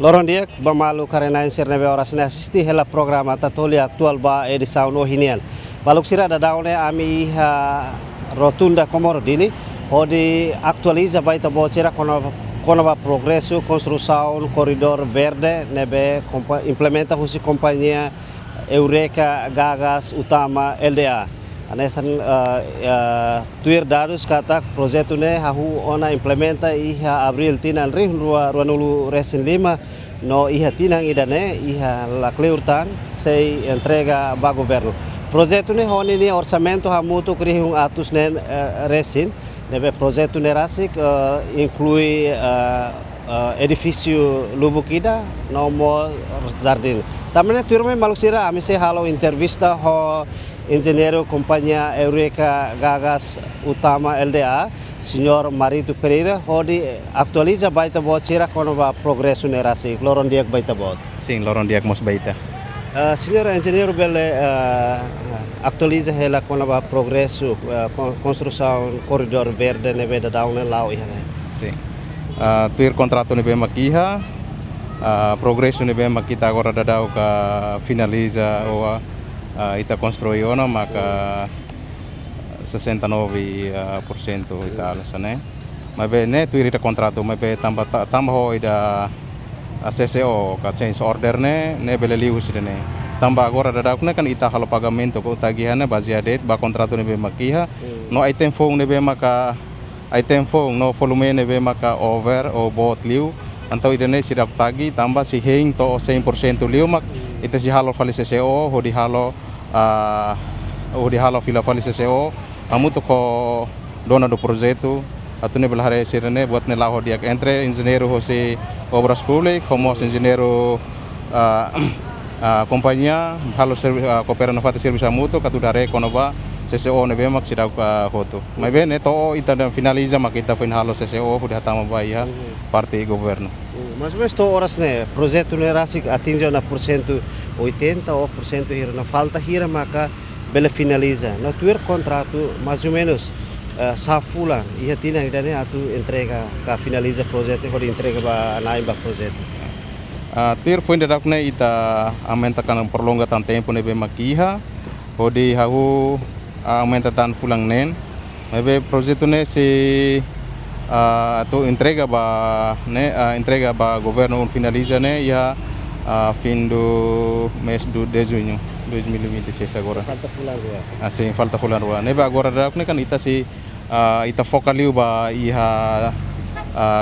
Loron dia bamalu karena insir nebe oras ne assisti hela programa tatoli aktual ba edição no hinian. Baluk sira da daune ami rotunda Comoro dini odi aktualiza baita bocera kono ba progresso construção corredor verde nebe implementa husi companhia Eureka Gagas Utama LDA. Anesan tuir dados kata projeto ne hahu ona implementa iha abril tinan rin ruanulu resin lima no iha tinang idane iha la cleurtan sei entrega ba governo. Projeto ne honi ni orçamento hamutu krihung atus nen resin nebe projeto ne rasik inclui edifício Lubukida nomo jardim. Tamane tuirme malusira amise halo entrevista ho engenheiro companhia Eureka Gagas Utama LDA, Senhor Marito Pereira, onde atualiza baita bocera quando va progresso nerasi, loron diak baita bot. Sim, loron diak mos baita. Senhor engenheiro bele atualiza hela quando va progresso construção corredor verde neve da daune lau ihane. Sim. Tuir contrato nebe makiha, progresso nebe makita agora da dau ka finaliza o ita construiona maka 69% ita alasane. Mabe ne tu ita contrato mabe tambah ho ida CCO ka change order ne bele liu sidene. Tambah agora da ne kan ita halo pagamento ko tagihanne baziadet ba contrato ne be makiha no item phone ne be maka item phone no volume ne be maka over o bot liu antau idane sidak tagi tambah si hing to 100% liu mak ita si halo fali CCO ho di halo fila fali CCO amuto ko dona do projeto atune belahare sirene buat ne laho diak entre engenheiro ho si obras públicas como engenheiro companhia halo coopera na fata serviço amuto katudare konoba CCO ne bemak sidak hoto mai bene to ita dan finaliza makita fin halo CCO ho hatama baia parte governo. Mas to horas ne projeto ne rasik atinge na porcento 80 ou por cento hira na falta hira maka bele finaliza no tuir contrato mais ou menos safula ia tina idane atu entrega ka finaliza projeto ho entrega ba naim ba projeto. Tuir foi ndak ne ita aumenta kan prolonga tan tempo ne be makiha ho di hahu aumenta tan fulang nen be projeto ne se tu entrega ba governo finaliza ne ya fim do mês de junho 2026 agora. Falta fulan rua. Assim, falta fulan rua. Neba agora dak ne kan ita si ita fokaliu ba iha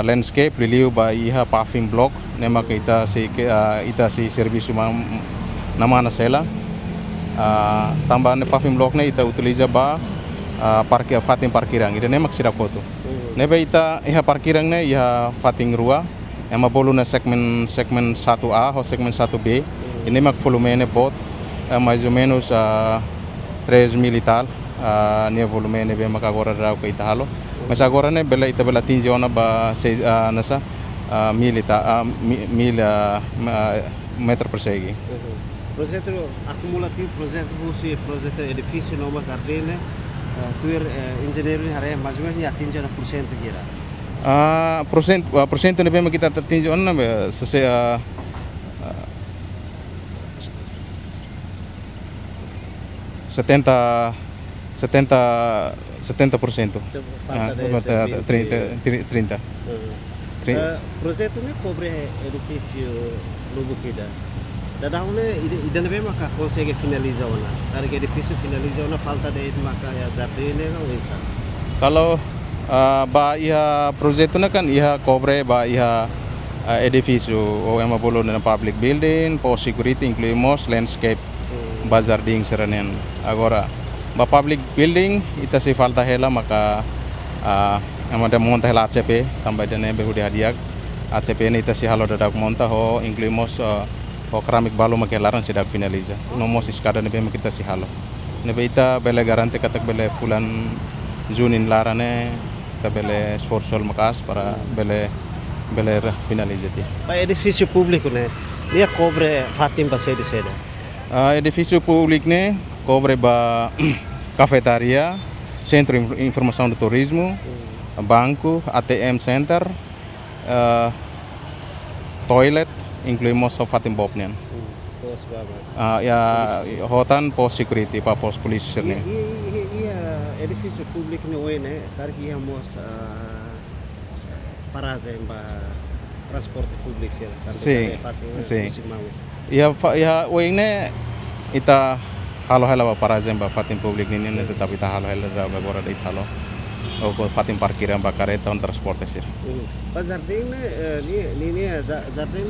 landscape liu ba iha paving block nema ka ita si serviço nama na sela. Tambah ne paving block ne ita utiliza ba fatin parkirang ida nema sidak foto. Neba ita iha parkirang ne iha fating rua ema bolu na segmen 1A ou segmen 1B ini mak volume ne bot mais ou menos 3.000 e tal ne volume ne be mak agora dau ka ita halo mas agora ne bela ita bela tinji ona ba nasa 1.000 meter persegi. Projeto acumulativo projeto edifício nova jardine tuir engenheiro hare mais ou menos atinge na porcento kira. Porcento ne bema kita tertinju onna be sese 70%. Falta 30. Projeto ne cobre edifício Lubukida. Dadahune ida ne maka consegue finalizar ona. Target edifício finalizar ona falta de maka ya jardine na uisa. Kalau ba iha projeto na kan iha cobre ba iha edifício o ema bolo na public building po security incluimos landscape ba jardim seranen agora ba public building ita si falta hela maka ema da monta hela ACP tambah dane be hudi hadiak ACP ni ita si halo dadak monta ho incluimos ho keramik balo makelaran sidak finaliza nomos iskada ne be kita si halo ne be ita bele garante katak bele fulan junin larane bele esforço makas para bele finalizati. Ba edifício público né? Dia cobre fatim ba sede. Edifício público né cobre ba cafetaria, centro de informação do turismo, banco, ATM center, toilet, incluímos o Fatim Bopnian. Pos baba. Ya hotan pos security pa pos polisi Iya, sirne. iya, edifício público no né, tar que íamos parazen ba transporte público sih, Sim, sim. Ya oingne ita halo halo para zemba Fatim publik nini tetap ita halo halo da agora da italo. O ko Fatim parkiran ba careta on transporte sir. Pas jardim ni jardim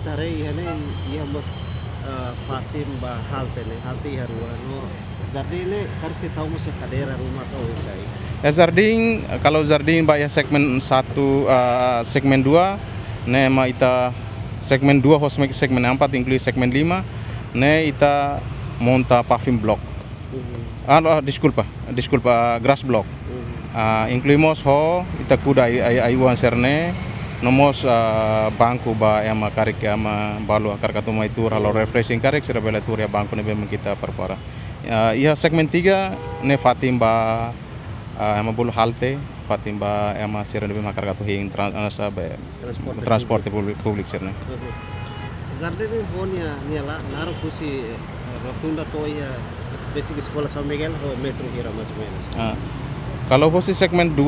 itare ihane íamos Fatim ba halte harua no jardim karsi tahu musa cadeira rumah kau isai. Ya Zarding, kalau Zarding ba ya segmen 1 segmen 2 ne ma ita segmen 2 ho segmen 4 inclui segmen 5 ne ita monta paving block. Desculpa, grass block. Incluímos ho ita kuda ayuan serne nomos banco ba ema karik ema balu akar katuma itu halo refreshing karik sira bela tur ya banco ne bem kita perpara. Ia segmen 3 ne Fatim ba ema bulu halte Fatim ba ema sira ne bem akar katu hing transporte publik sirne. Jardim ni honia niala naruh kusi rotunda toya basic sekolah São Miguel ho metro hira mais ou menos. Kalau posisi segmen 2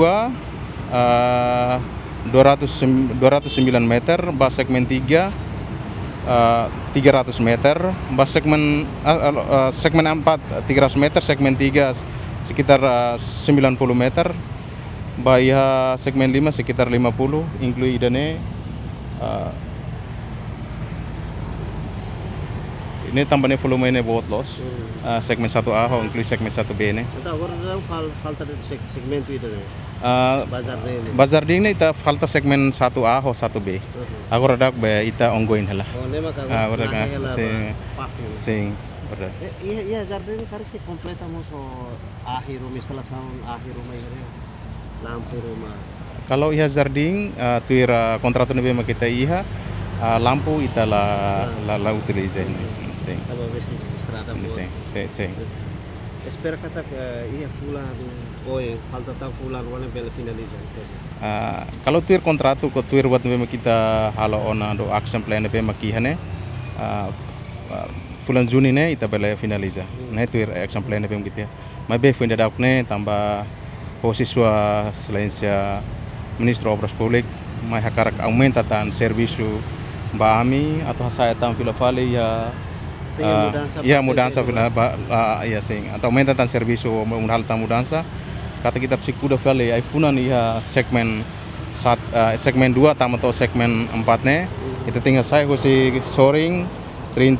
209 meter, ba segmen 3 300 meter, ba segmen 4 300 meter, segmen 3 sekitar 90 meter, ba ya segmen 5 sekitar 50, inclui idane ini tambahnya volume ini buat los. Segmen 1A ho inclui segmen 1B ini. Então agora não falta de segmento itu né. Bazar ini ita falta segmen 1A ho 1B. Agora dak be ita ongoing hela. Oh, nema ka. Agora ka sing berda. Iya jardim karik se completamos o akhir rumah instalação akhir rumah ini. Lampu rumah. Kalau iha Zarding tuira kontrato nebe kita iha lampu ita la utiliza ini. Sim. Tava ver se estrada boa. Sim. Espera kata iya fulan oi falta ta fulan wala bela finaliza. Kalau tuir kontratu ko tuir buat nebe kita halo ona do action plan nebe makihane fulan Juni ne ita bela finaliza. Ne tuir action plan nebe kita. Mabe funda dakne tambah posiswa Excelência Ministro Obras Públicas mai hakarak aumenta tan serviço ba ami atau saya tam filafale ya mudança ya sim atau aumenta tan serviço unhal tam mudança kata kita psikuda fale ai funan ya segmen 2 tam atau segmen 4 ne itu tinggal saya si soring 30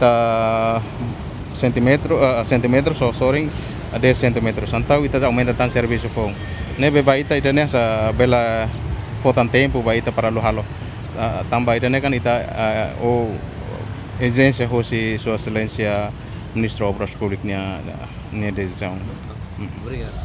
cm so soring 10 cm antau ita aumenta tan serviço fong ne beba ita idane sa bela fotan tempo ba ita para lo halo tambah idane kan ita agência hosi Sua Excelência Ministro Obras Públicas nia decisão. Obrigado.